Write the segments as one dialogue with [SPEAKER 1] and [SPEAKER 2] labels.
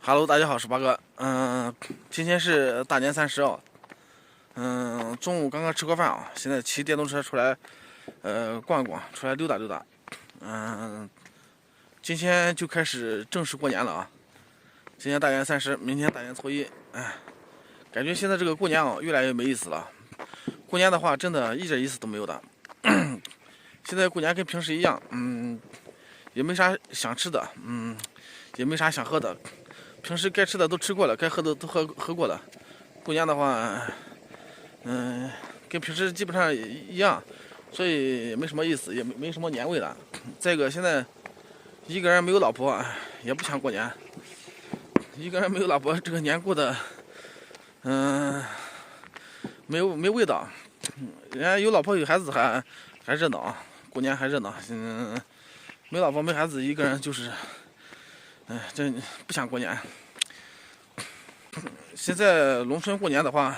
[SPEAKER 1] Hello，大家好，我是八哥。今天是大年30啊。中午刚刚吃过饭啊，现在骑电动车出来，逛一逛，出来溜达溜达。今天就开始正式过年了啊。今天大年30，明天大年初一。感觉现在这个过年啊，越来越没意思了。过年的话，真的一点意思都没有的。现在过年跟平时一样，也没啥想吃的，也没啥想喝的。平时该吃的都吃过了，该喝的都喝过了。过年的话，跟平时基本上一样，所以没什么意思，也没什么年味了。再一个，现在一个人没有老婆，也不想过年。一个人没有老婆，这个年过的，没味道。人家有老婆有孩子还热闹，过年还热闹。没老婆没孩子，一个人就是，真不想过年。现在农村过年的话，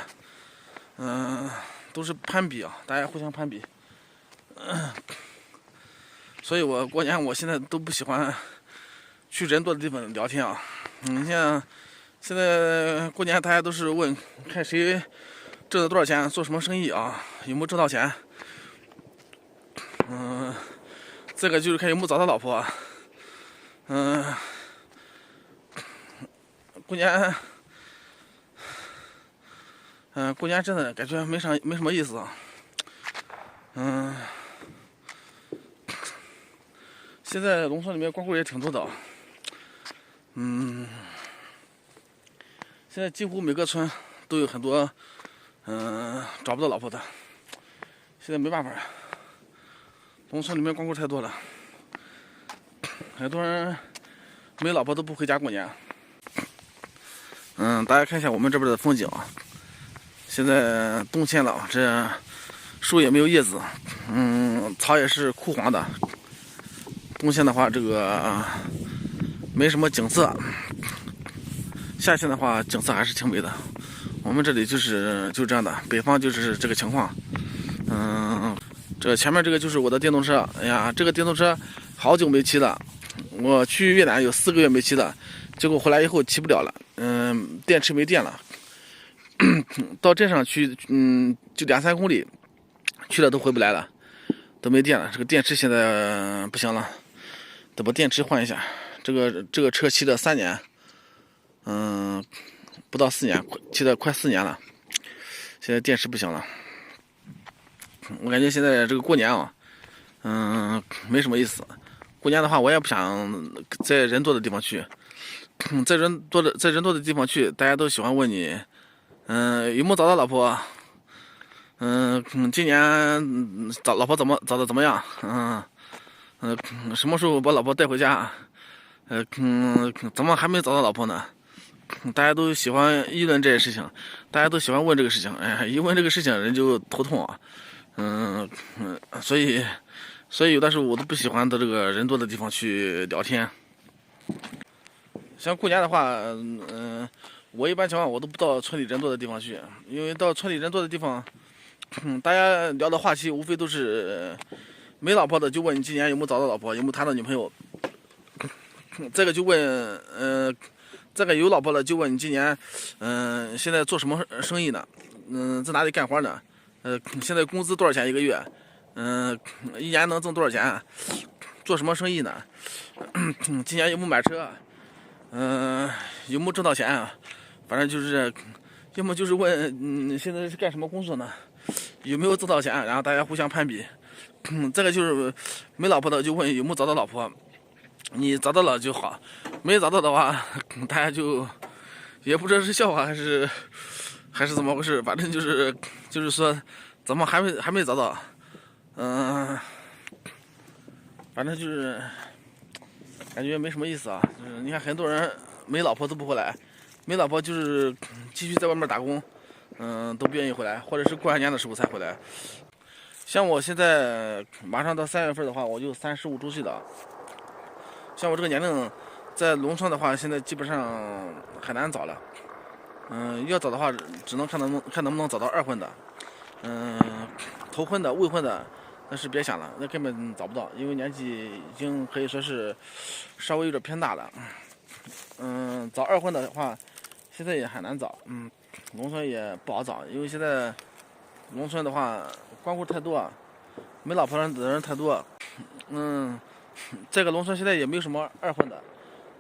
[SPEAKER 1] 都是攀比啊，大家互相攀比。所以我过年我现在都不喜欢去人多的地方聊天啊。你像现在过年，大家都是问看谁挣了多少钱，做什么生意啊，有没有挣到钱。这个就是看有没有找到老婆。过年，过年真的感觉没什么意思啊。现在农村里面光棍也挺多的。现在几乎每个村都有很多找不到老婆的。现在没办法，农村里面光棍太多了，很多人没老婆都不回家过年。大家看一下我们这边的风景啊。现在冬天了，这树也没有叶子，草也是枯黄的。冬天的话，这个没什么景色。夏天的话，景色还是挺美的。我们这里就这样的，北方就是这个情况。这前面这个就是我的电动车。哎呀，这个电动车好久没骑了。我去越南有4个月没骑了，结果回来以后骑不了了。电池没电了。到镇上去，就2-3公里，去了都回不来了，都没电了。这个电池现在不行了，得把电池换一下。这个车骑了3年，不到4年，骑了快4年了，现在电池不行了。我感觉现在这个过年啊，没什么意思。过年的话，我也不想在人多的地方去。在人多的地方去，大家都喜欢问你，有没有找到老婆？今年找老婆找的怎么样？什么时候把老婆带回家？怎么还没找到老婆呢？大家都喜欢议论这些事情，大家都喜欢问这个事情。一问这个事情人就头痛啊。所以有的时候我都不喜欢到这个人多的地方去聊天。像过年的话，我一般情况我都不到村里人多的地方去，因为到村里人多的地方，大家聊的话题无非都是没老婆的就问你今年有没有找到老婆，有没有谈到女朋友。这个就问，这个有老婆了就问你今年，现在做什么生意呢？在哪里干活呢？现在工资多少钱一个月？一年能挣多少钱？做什么生意呢？今年有没有买车？有没有挣到钱啊？反正就是，要么就是问，现在是干什么工作呢？有没有挣到钱？然后大家互相攀比。这个就是没老婆的就问有没有找到老婆，你找到了就好，没找到的话，大家就也不知道是笑话还是怎么回事，反正就是说怎么还没找到。反正就是感觉没什么意思啊。就是你看很多人没老婆都不回来，没老婆就是继续在外面打工，都不愿意回来，或者是过完年的时候才回来。像我现在马上到3月份的话，我就35周岁了。像我这个年龄，在农村的话，现在基本上很难找了。要找的话，只能看能不能找到2婚的。头婚的、未婚的，那是别想了，那根本找不到，因为年纪已经可以说是稍微有点偏大了。找二婚的话，现在也很难找。农村也不好找，因为现在农村的话光棍太多，没老婆的人太多。这个农村现在也没有什么二婚的，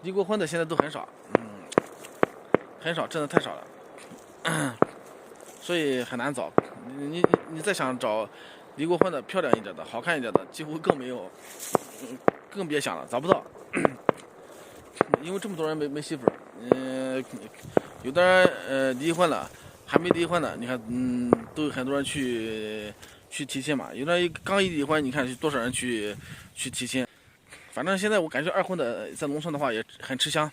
[SPEAKER 1] 离过婚的现在都很少。很少，真的太少了。所以很难找。你再想找离过婚的、漂亮一点的、好看一点的，几乎更没有，更别想了，找不到。因为这么多人没媳妇儿，有的人离婚了，还没离婚呢，你看，都有很多人去提亲嘛。有的人刚一离婚，你看多少人去提亲。反正现在我感觉二婚的在农村的话也很吃香，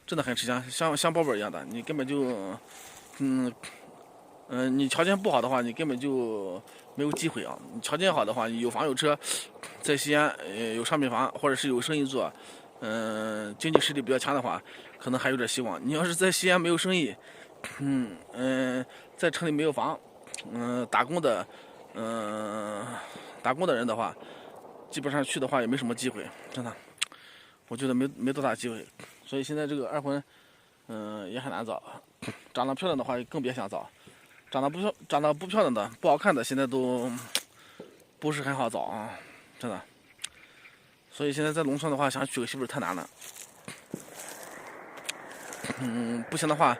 [SPEAKER 1] 真的很吃香，像宝贝一样的，你根本就，你条件不好的话，你根本就没有机会啊。你条件好的话，你有房有车，在西安有商品房，或者是有生意做，经济实力比较强的话，可能还有点希望。你要是在西安没有生意，在城里没有房，打工的人的话，基本上去的话也没什么机会，真的，我觉得没多大机会。所以现在这个二婚，也很难找。长得漂亮的话更别想找。长得不漂亮的、不好看的，现在都不是很好找啊，真的。所以现在在农村的话，想娶个媳妇太难了。不行的话，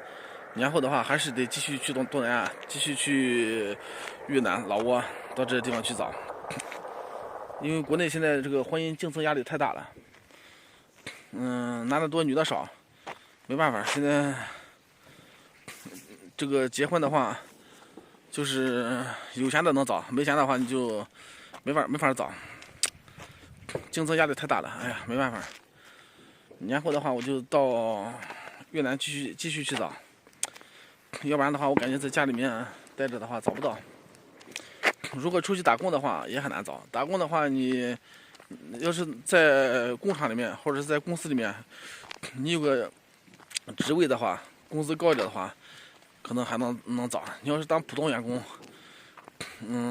[SPEAKER 1] 年后的话还是得继续去东南亚，继续去越南、老挝到这些地方去找。因为国内现在这个婚姻竞争压力太大了，男的多女的少，没办法。现在这个结婚的话，就是有钱的能找，没钱的话你就没法找，竞争压力太大了。哎呀，没办法。年后的话，我就到越南继续去找，要不然的话，我感觉在家里面待着的话找不到。如果出去打工的话，也很难找。打工的话，你要是在工厂里面或者是在公司里面，你有个职位的话，工资高一点的话，可能还能找。你要是当普通员工，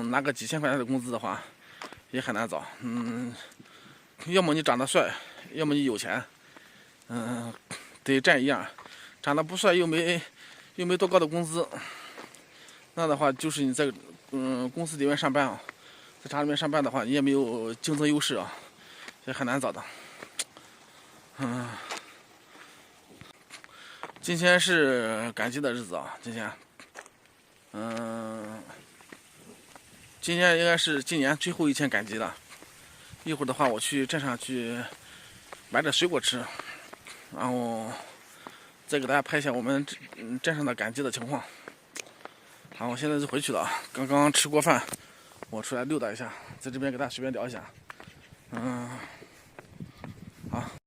[SPEAKER 1] 拿个几千块钱的工资的话，也很难找。要么你长得帅，要么你有钱，得占一样。长得不帅又没多高的工资，那的话就是你在公司里面上班啊，在厂里面上班的话，你也没有竞争优势啊，也很难找的。今天是赶集的日子啊，今天应该是今年最后一天赶集了。一会儿的话，我去镇上去买点水果吃，然后再给大家拍一下我们镇上的赶集的情况。好，我现在就回去了啊，刚刚吃过饭，我出来溜达一下，在这边给大家随便聊一下。好。